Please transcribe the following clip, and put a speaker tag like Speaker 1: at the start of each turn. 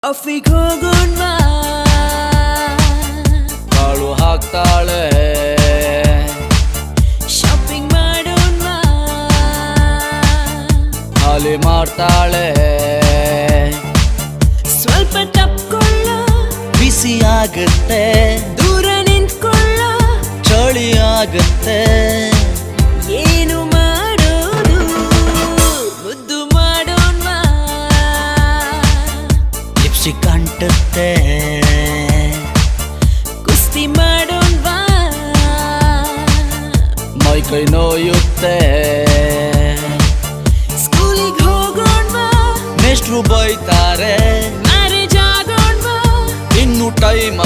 Speaker 1: ಕಾಫಿಗೆ ಹೋಗೋಣ್ವಾ
Speaker 2: ಕಾಳು ಹಾಕ್ತಾಳೆ
Speaker 1: ಶಾಪಿಂಗ್ ಮಾಡೋಣ್ವಾ
Speaker 2: ಖಾಲಿ ಮಾಡ್ತಾಳೆ
Speaker 1: ಸ್ವಲ್ಪ ತಪ್ಕೊಳ್ಳೋ
Speaker 2: ಬಿಸಿ ಆಗುತ್ತೆ
Speaker 1: ದೂರ ನಿಂತ್ಕೊಳ್ಳೋ
Speaker 2: ಚಳಿ ಆಗುತ್ತೆ
Speaker 1: ಏನು ಮಾಡೋದು ಮುದ್ದು ಮಾಡೋಣ್ವಾ
Speaker 2: ಲಿಪ್ಸ್ಟಿಕ್ ಅಂಟುತ್ತೆ
Speaker 1: ಕುಸ್ತಿ ಮಾಡೋಣ್ವಾ
Speaker 2: ಮೈ ಕೈ ನೋಯುತ್ತೆ
Speaker 1: ಸ್ಕೂಲಿಗೆ ಹೋಗೋಣ್ವಾ
Speaker 2: ಮೇಷ್ಟ್ರು ಬೈತಾರೆ
Speaker 1: ಮ್ಯಾರೇಜ್ ಆಗೋಣ್ವಾ
Speaker 2: ಇನ್ನು ಟೈಮ್